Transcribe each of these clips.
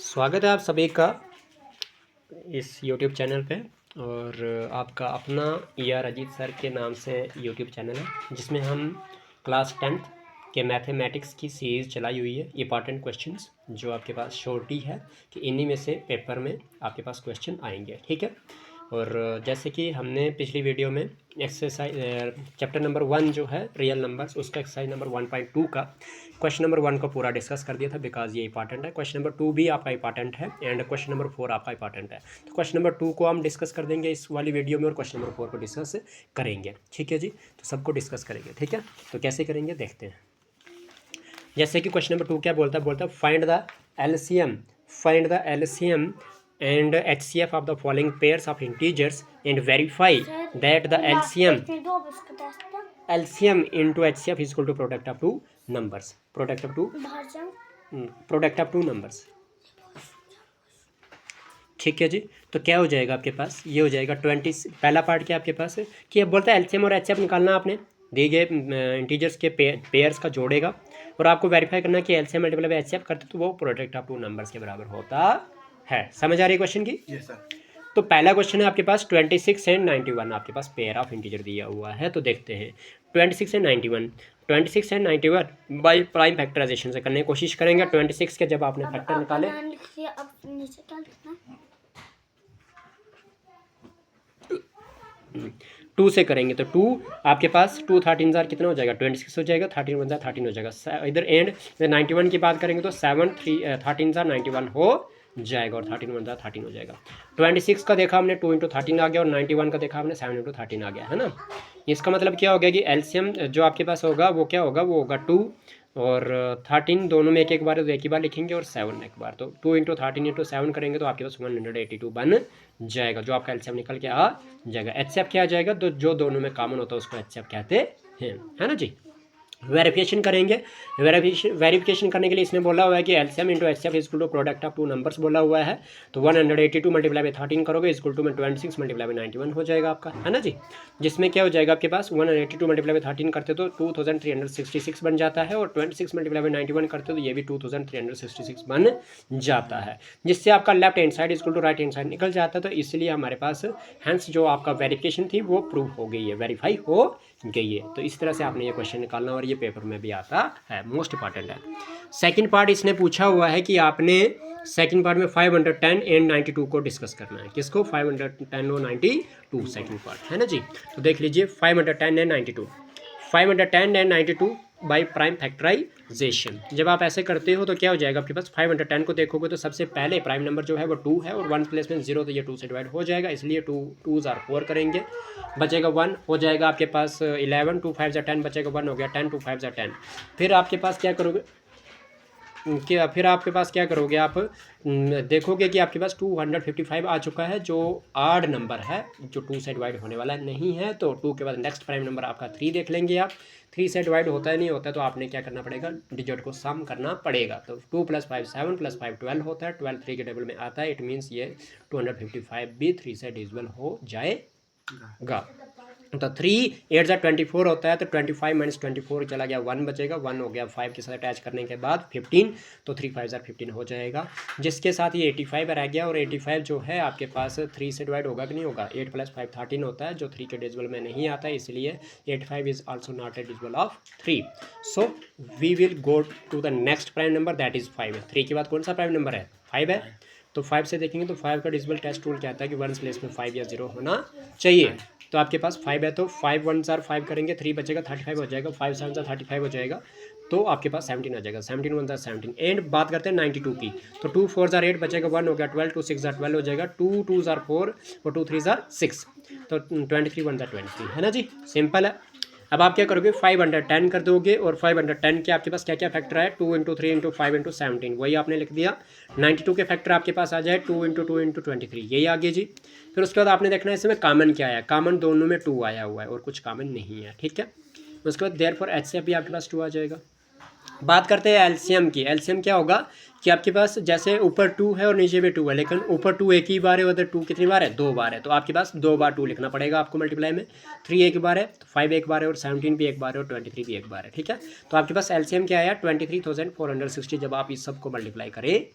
स्वागत है आप सभी का इस YouTube चैनल पे। और आपका अपना अजीत सर के नाम से YouTube चैनल है जिसमें हम क्लास 10th के मैथमेटिक्स की सीरीज़ चलाई हुई है। इंपॉर्टेंट क्वेश्चंस जो आपके पास श्योरिटी है कि इन्हीं में से पेपर में आपके पास क्वेश्चन आएंगे, ठीक है। और जैसे कि हमने पिछली वीडियो में एक्सरसाइज चैप्टर नंबर 1 जो है रियल नंबर्स, उसका एक्सरसाइज नंबर 1.2 का क्वेश्चन नंबर 1 को पूरा डिस्कस कर दिया था, बिकॉज ये इंपॉर्टेंट है। क्वेश्चन नंबर 2 भी आपका इंपॉर्टेंट है एंड क्वेश्चन नंबर 4 आपका इंपॉर्टेंट है। तो क्वेश्चन नंबर 2 को हम डिस्कस कर देंगे इस वाली वीडियो में और क्वेश्चन नंबर 4 को डिस्कस करेंगे, ठीक है जी। तो सबको डिस्कस करेंगे, ठीक है। तो कैसे करेंगे देखते हैं। जैसे कि क्वेश्चन नंबर 2 क्या बोलता है find the LCM and HCF of the following pairs of integers and verify that the LCM into HCF is equal to product of two numbers. Product of two numbers. ठीक है जी। तो क्या हो जाएगा आपके पास, ये हो जाएगा 20। पहला पार्ट क्या आपके पास है कि अब बोलता है एलसीएम और एचसीएफ निकालना आपने दिए गए इंटीजर्स के पेयर्स का जोड़ेगा और आपको वेरीफाई करना कि एलसीएम मल्टीप्लाई बाय एचसीएफ करते तो वो प्रोडक्ट ऑफ टू नंबर्स के बराबर होता है। समझ आ रही है क्वेश्चन की? Yes sir. तो पहला क्वेश्चन है आपके पास 26 एंड 91 आपके पास पेयर ऑफ इंटीजर दिया हुआ है। तो देखते हैं 26 एंड 91 बाय प्राइम फैक्टराइजेशन से करने की कोशिश करेंगे। 26 के जब आपने फैक्टर निकाले 2 से करेंगे तो 2 आपके पास 2 13 कितना हो जाएगा 26 हो जाएगा, 13 1 13 हो जाएगा। इधर एंड 91 की बात करेंगे तो 7 3 13 91 हो जाएगा और 13 1 13 हो जाएगा। 26 का देखा हमने 2 इंटू 13 आ गया और 91 का देखा हमने 7 इंटू 13 आ गया, है ना। इसका मतलब क्या हो गया कि एलसीएम जो आपके पास होगा वो क्या होगा, वो होगा 2 और 13 दोनों में एक एक बार, तो एक ही बार लिखेंगे और 7 एक बार। तो 2 इंटू 13 इंटू 7 करेंगे तो आपके पास 182 बन जाएगा, जो आपका एलसीएम निकल के आ जाएगा। एचसीएफ क्या आ जाएगा, तो जो दोनों में कॉमन होता है उसको एचसीएफ कहते हैं, है ना जी। वेरिफिकेशन करेंगे। वेरिफिकेशन करने के लिए इसने बोला हुआ है कि LCM into HCF is equal to product of two numbers बोला हुआ है। तो 182 मल्टीप्लाई बाय 13 करोगे इज इक्वल टू में 26 मल्टीप्लाई बाय 91 हो जाएगा आपका, है ना जी। जिसमें क्या हो जाएगा आपके पास 182 मल्टीप्लाई बाय 13 करते तो 2366 बन जाता है और 26 मल्टीप्लाई बाय 91 करते तो ये भी 2366 बन जाता है, जिससे आपका left hand side is equal to right hand side निकल जाता है। तो इसलिए हमारे पास हैंस जो आपका वेरिफिकेशन थी वो प्रूव हो गई है, वेरीफाई हो गई है। तो इस तरह से आपने ये क्वेश्चन निकालना और ये पेपर में भी आता है, मोस्ट इंपॉर्टेंट है। सेकंड पार्ट इसने पूछा हुआ है कि आपने सेकंड पार्ट में 510 एंड 92 को डिस्कस करना है। किसको? 510 और 92 सेकंड पार्ट, है ना जी। तो देख लीजिए 510 and 92, 510 and 92 by prime factorization. जब आप ऐसे करते हो तो क्या हो जाएगा आपके पास, 510 को देखोगे तो सबसे पहले प्राइम नंबर जो है वो 2 है और 1 प्लेस में 0, तो ये 2 से डिवाइड हो जाएगा, इसलिए 2 2s are 4 करेंगे, बचेगा 1 हो जाएगा आपके पास 11, 2 5 10 बचेगा 1 हो गया 10, 2 5 10। फिर आपके पास क्या करोगे, फिर आपके पास क्या करोगे आप देखोगे कि आपके पास 255 आ चुका है, जो आड नंबर है, जो 2 से डिवाइड होने वाला नहीं है। तो 2 के बाद नेक्स्ट प्राइम नंबर आपका 3 देख लेंगे आप। 3 से डिवाइड होता है नहीं होता है तो आपने क्या करना पड़ेगा, डिजिट को सम करना पड़ेगा। तो 2 + 5 7 + 5 12 होता है, 12 3 के टेबल में आता है। इट मीन्स ये 255 भी 3 से डिविजिबल हो जाएगा। तो 3 8 24 होता है, तो 25 - 24 चला गया 1 बचेगा, 1 हो गया 5 के साथ अटैच करने के बाद 15, तो 3 5 15 हो जाएगा, जिसके साथ ये 85 रह गया। और 85 जो है आपके पास 3 से डिवाइड होगा कि नहीं होगा, 8 + 5 13 होता है, जो 3 के डिविजिबल में नहीं आता है, इसलिए 85 is also not a divisible of 3। So we will go to the next prime number, that is 5। 3 के बाद कौन सा प्राइम नंबर है, 5 है। तो 5 से देखेंगे तो 5 का डिविजिबल टेस्ट रूल कहता है कि 1 प्लेस में 5 या 0 होना चाहिए। तो आपके पास 5 है तो 5 1 4 5 करेंगे, 3 बचेगा 35 हो जाएगा, 5 7 35 हो जाएगा, तो आपके पास 17 आ जाएगा, 17 1 17। एंड बात करते हैं 92 की, तो 2 4 8 बचेगा, 1 हो गया 12, 2 6 12 हो जाएगा, 2 2 4 और 2 3 6, तो 23 1 23, है ना जी, सिंपल है। अब आप क्या करोगे, 510 कर दोगे और 510 के आपके पास क्या क्या फैक्टर है, 2 × 3 × 5 × 17, वही आपने लिख दिया। 92 के फैक्टर आपके पास आ जाए 2 × 2 × 23, यही आ गया जी। फिर उसके बाद आपने देखना है इसमें कॉमन क्या आया, कॉमन दोनों में 2 आया हुआ है और कुछ कॉमन नहीं है, ठीक है। उसके बाद देयरफॉर एचसीएफ भी आपके पास 2 आ जाएगा। बात करते हैं एलसीएम की। एलसीएम क्या होगा कि आपके पास जैसे ऊपर 2 है और नीचे भी 2 है, लेकिन ऊपर 2 एक ही बार है, उधर 2 कितनी बार है, 2 बार है, तो आपके पास 2 बार 2 लिखना पड़ेगा आपको मल्टीप्लाई में। 3 एक बार है, तो 5 एक बार है और 17 भी एक बार है और 23 भी एक बार है, ठीक है। तो आपके पास एलसीएम क्या आया, 23,460 जब आप इस सब को मल्टीप्लाई करें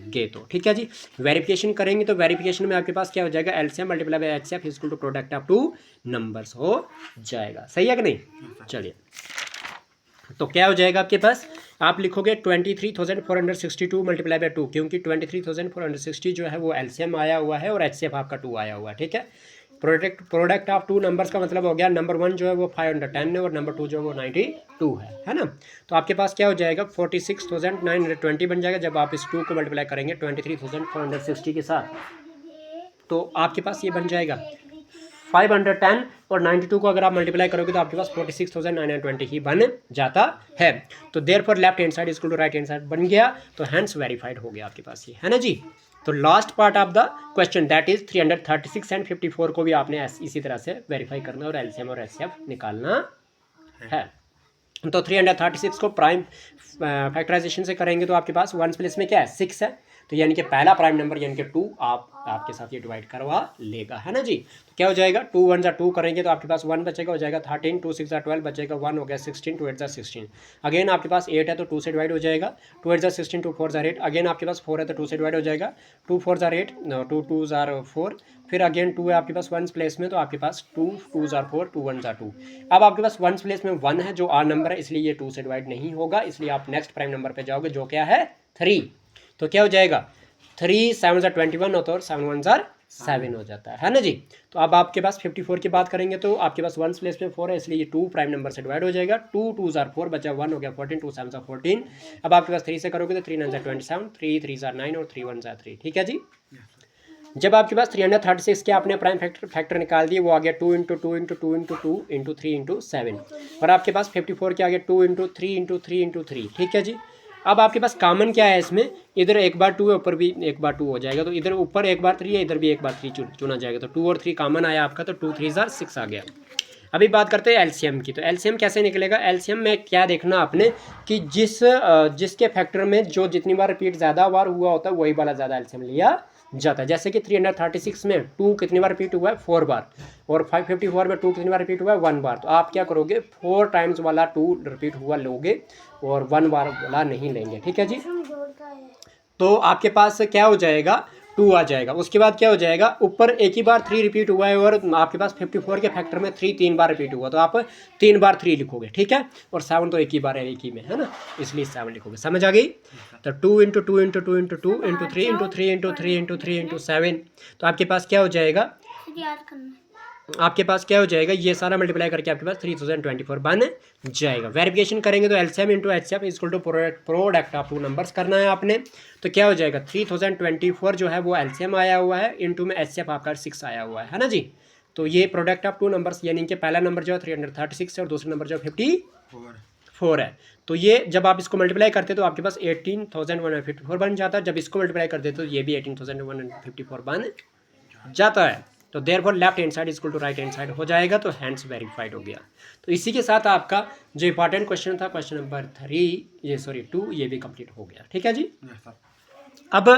गे तो ठीक है जी। वेरिफिकेशन करेंगे तो वेरिफिकेशन में आपके पास क्या हो जाएगा, LCM multiply by HCF is equal to product of two numbers हो जाएगा। सही है कि नहीं? चलिए तो क्या हो जाएगा आपके पास, आप लिखोगे 23,462 मल्टीप्लाई बाय 2, क्योंकि 23,460 जो है वो एलसीएम आया हुआ है और एचसीएफ आपका 2 आया हुआ है। ठीक है, प्रोडक्ट ऑफ टू नंबर्स का मतलब हो गया नंबर 1 जो है वो 510 है और नंबर 2 जो है वो 92 है ना। तो आपके पास क्या हो जाएगा 46,920 बन जाएगा जब आप इस 2 को मल्टीप्लाई करेंगे 23,460 के साथ, तो आपके पास ये बन जाएगा 510 और 92 को अगर आप मल्टीप्लाई करोगे तो आपके पास 46,920 ही बन जाता है। तो therefore left hand side equal to right hand side बन गया, तो हैंस वेरीफाइड हो गया आपके पास ये, है ना जी। तो last part of the question that is 336 and 54 को भी आपने इसी तरह से वेरीफाई करना और एलसीएम और एचसीएफ निकालना है। तो 336 को प्राइम फैक्टराइजेशन से करेंगे तो आपके पास 1 प्लेस में क्या है 6 है, तो यानी कि पहला प्राइम नंबर यानी कि 2 आपके साथ ये डिवाइड करवा लेगा, है ना जी। तो क्या हो जाएगा 2 1 जा 2 करेंगे तो आपके पास 1 बचेगा, हो जाएगा 13, 2 6 जा 12 बचेगा 1 हो गया 16, 2 8 जा 16। अगेन आपके पास 8 है तो 2 से डिवाइड हो जाएगा, 2 8 जा 16, 2 4 जा 8। अगेन आपके पास 4 है तो 2 से डिवाइड हो जाएगा, 2 4 जा 8, 2 2 जा 4। फिर अगेन 2 है आपके पास 1 प्लेस में तो आपके पास 2 2 जा 4, 2 1 जा 2। अब आपके पास 1 प्लेस में 1 है जो आर नंबर है, इसलिए ये 2 से डिवाइड नहीं होगा, इसलिए आप नेक्स्ट प्राइम नंबर पे जाओगे जो क्या है 3। तो क्या हो जाएगा 3 7 जा 21 होता है और 7 1 जा 7 हो जाता है ना जी। तो अब आपके पास 54 की बात करेंगे तो आपके पास 1 प्लेस में 4 है, इसलिए ये 2 प्राइम नंबर से डिवाइड हो जाएगा, 2 2 जा 4 बचा 1 हो गया 14, 2 7 जा 14। अब आपके पास 3 से करोगे तो 3 9 जा 27, 3 3 जा 9 और 3 1 जा 3। ठीक है जी। जब आपके पास 336 के आपने प्राइम फैक्टर निकाल दिए, वो आ गया 2 into 2 into 2 into 2 into 3 into 7, और आपके पास 54 के आगे 2 इंटू 3 इंटू 3 इंटू 3। ठीक है जी। अब आपके पास कॉमन क्या है इसमें, इधर एक बार 2 है, ऊपर भी एक बार 2 हो जाएगा, तो इधर ऊपर एक बार 3 है, इधर भी एक बार 3 चुना जाएगा, तो 2 और 3 कॉमन आया आपका, तो 2 3 जा 6 आ गया। अभी बात करते हैं एलसीएम की। तो एलसीएम कैसे निकलेगा, एलसीएम में क्या देखना आपने कि जिसके फैक्टर में जो जितनी बार रिपीट ज़्यादा बार हुआ होता है वही वाला ज़्यादा एलसीएम लिया जाता है। जैसे कि 336 में 2 कितनी बार रिपीट हुआ है 4 बार, और 554 में 2 कितनी बार रिपीट हुआ है 1 बार। तो आप क्या करोगे 4 टाइम्स वाला 2 रिपीट हुआ लोगे और 1 बार वाला नहीं लेंगे। ठीक है जी। तो आपके पास क्या हो जाएगा 2 आ जाएगा। उसके बाद क्या हो जाएगा, ऊपर एक ही बार 3 रिपीट हुआ है और आपके पास 54 के फैक्टर में 3 3 बार रिपीट हुआ, तो आप 3 बार 3 लिखोगे। ठीक है, और 7 तो एक ही बार है, एक ही में है ना, इसलिए 7 लिखोगे। समझ आ गई। तो 2 into 2 into 2 into 2 into 3 into 3 into 3 into 3 into 7, तो आपके पास क्या हो जाएगा, आपके पास क्या हो जाएगा, ये सारा मल्टीप्लाई करके आपके पास 3024 बन जाएगा। वेरिफिकेशन करेंगे तो LCM into HCF equal to product of two numbers करना है आपने। तो क्या हो जाएगा 3024 जो है वो एलसीएम आया हुआ है, इंटू में एचसीएफ आपका 6 आया हुआ है ना जी। तो ये प्रोडक्ट ऑफ टू नंबर्स, यानी कि पहला नंबर जो है 336 है और दूसरा नंबर जो 54 है। तो ये जब आप इसको मल्टीप्लाई करते तो आपके पास 18,154 बन जाता है, जब इसको मल्टीप्लाई करते तो ये भी 18,154 बन जाता है। तो therefore left hand side equal to right hand side हो जाएगा, तो हैंड्स वेरीफाइड हो गया। तो इसी के साथ आपका जो इंपॉर्टेंट क्वेश्चन था क्वेश्चन नंबर 2 ये भी कंप्लीट हो गया। ठीक है जी। अब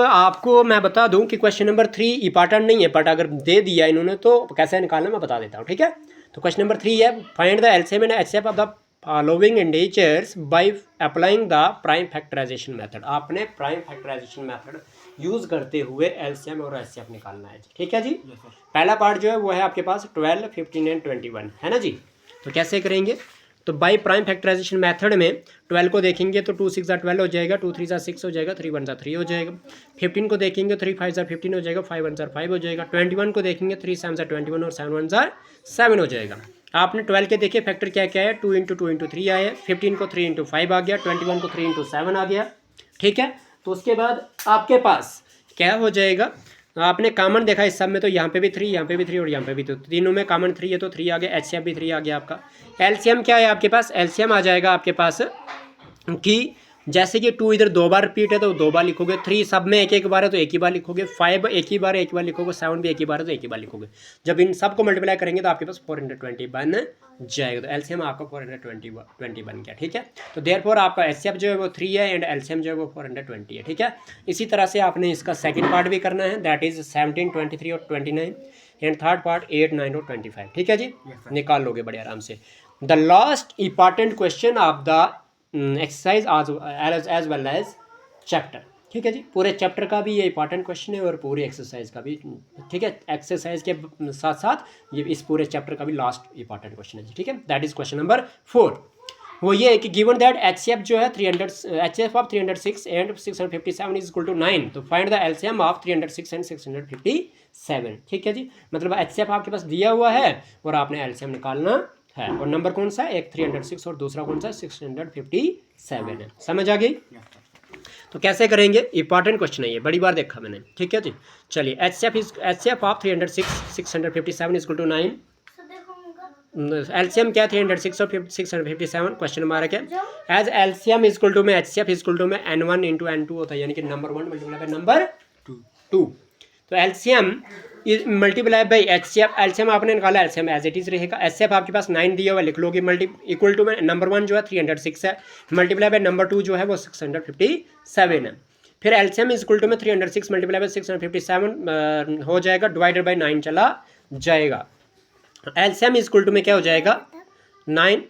आपको मैं बता दूं कि क्वेश्चन नंबर 3 इंपॉर्टेंट नहीं है, बट अगर दे दिया इन्होंने तो कैसे निकालना मैं बता देता हूँ। ठीक है, तो क्वेश्चन नंबर 3 है find the LCM and HCF of the following integers by applying the prime factorization method. आपने प्राइम फैक्टराइजेशन मेथड यूज करते हुए एलसीएम और एचसीएफ निकालना है। ठीक है जी। पहला पार्ट जो है वो है आपके पास 12, 15 एंड 21 है ना जी। तो कैसे करेंगे, तो बाय प्राइम फैक्टराइजेशन मेथड में 12 को देखेंगे तो 2 6 जा 12 हो जाएगा, 2 3 जा 6 हो जाएगा, 3 1 जा 3 हो जाएगा। 15 को देखेंगे 3 5 जा 15 हो जाएगा, 5 1 जा 5 हो जाएगा। 21 को देखेंगे 3 7 जा 21 और 7 1 जा 7 हो जाएगा। आपने 12 के देखे फैक्टर क्या क्या है, 2 इंटू 2 इंटू 3 आया, 15 को 3 इंटू 5 आ गया, 21 को 3 इंटू 7 आ गया। ठीक है, तो उसके बाद आपके पास क्या हो जाएगा, आपने कॉमन देखा इस सब में, तो यहाँ पे भी 3, यहाँ पे भी 3 और यहाँ पे भी, तो तीनों में कॉमन 3 है तो 3 आ गया, एचसीएफ भी 3 आ गया आपका। एलसीएम क्या है आपके पास, एलसीएम आ जाएगा आपके पास कि जैसे कि 2 इधर 2 बार रिपीट है तो 2 बार लिखोगे, 3 सब में एक एक बार है तो एक ही बार लिखोगे, 5 एक ही बार लिखोगे, 7 भी एक ही बार है तो एक ही बार लिखोगे। जब इन सब को मल्टीप्लाई करेंगे तो आपके पास 420 बन जाएगा। तो एलसीएम आपका 420 बन गया। ठीक है, तो देयरफॉर आपका एचसीएफ जो है वो 3 है एंड एलसीएम जो है वो 420 है। ठीक है, इसी तरह से आपने इसका सेकंड पार्ट भी करना है, दैट इज 17, 23 और 29 एंड थर्ड पार्ट 8, 9 और 25। ठीक है जी, निकाल लोगे बड़े आराम से। The last important question of the exercise as well as chapter. ठीक है जी, पूरे चैप्टर का भी ये इंपॉर्टेंट क्वेश्चन है और पूरे एक्सरसाइज का भी। ठीक है, एक्सरसाइज के साथ साथ ये इस पूरे चैप्टर का भी लास्ट इंपॉर्टेंट क्वेश्चन है जी। ठीक है, दैट इज क्वेश्चन नंबर 4। वो ये है कि गिवन दैट HCF जो है 300 HCF of 306 and 657 is equal to 9, तो find the LCM of 306 and 657। ठीक है जी, मतलब HCF आपके पास दिया हुआ है और आपने LCM निकालना है। और नंबर कौन सा है, एक 306 और दूसरा कौन सा 657 है। समझ आ गई? तो कैसे करेंगे, इंपॉर्टेंट क्वेश्चन है ये, बड़ी बार देखा मैंने। ठीक है जी, चलिए HCF of 306 657 is equal to 9। LCM क्या है 306 और 657, क्वेश्चन हमारा क्या as LCM is equal to में HCF इज इक्वल टू में N1 इंटू N2 होता है, यानी कि नंबर 1 मल्टीप्लाई बाय नंबर 2। तो LCM multiply by HCF, LCM आपने निकाला, एलसीएम एज इट इज रहेगा। HCF आपके पास 9 दिया हुआ, लिख लोगे मल्टी इक्वल टू में नंबर 1 जो है 306 है, मल्टीप्लाई बाय नंबर 2 जो है वो 657 है। फिर एलसीएम इज इक्वल टू में 306 मल्टीप्लाई बाय 657 हो जाएगा, डिवाइडेड बाई 9 चला जाएगा। एलसीएम इज इक्वल टू में क्या हो जाएगा 9,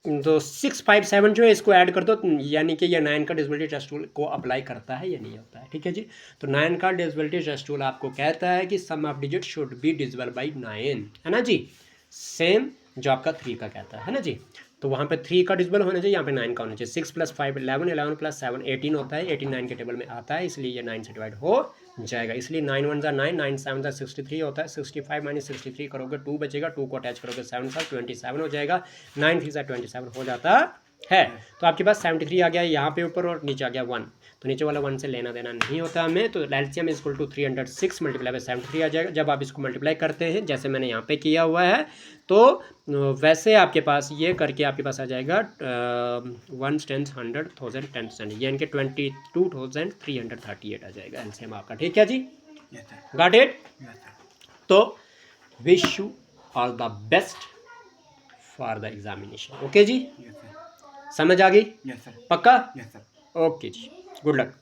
तो 657 जो है इसको ऐड कर दो, यानी कि ये 9 का डिविजिबिलिटी टेस्ट टूल को अप्लाई करता है या नहीं होता है। ठीक है जी, तो 9 का डिविजिबिलिटी टेस्ट टूल आपको कहता है कि sum of digit should be divisible by 9, है ना जी, सेम जो आपका 3 का कहता है ना जी। तो वहाँ पे 3 का डिविजिबल होना चाहिए, यहाँ पे 9 का होना चाहिए। 6 + 5 11, 11 + 7 18 होता है, 18 9 के टेबल में आता है, इसलिए ये 9 से डिवाइड हो जाएगा। इसलिए 9 1 ज़ा 9, 9 7 ज़ा 63 होता है। 65 - 63 करोगे 2 बचेगा, 2 को अटैच करोगे 7 साथ 27 हो जाएगा। 9 3 ज़ा 27 हो जाता है। तो आपके पास 73 आ गया यहाँ पे ऊपर और नीचे आ गया 1, तो नीचे वाला 1 से लेना देना नहीं होता हमें। तो LCM is equal to 306 multiply by 73 आ जाएगा। जब आप इसको मल्टीप्लाई करते हैं जैसे मैंने यहाँ पे किया हुआ है, तो वैसे आपके पास ये करके आपके पास आ जाएगा 1 10 100 1000 10, यानी कि 22,338 आ जाएगा एलसीएम आपका। ठीक है जी, गॉट इट? तो wish you all the best for the examination. Okay जी, समझ आ गई? पक्का? ओके जी, गुड लक।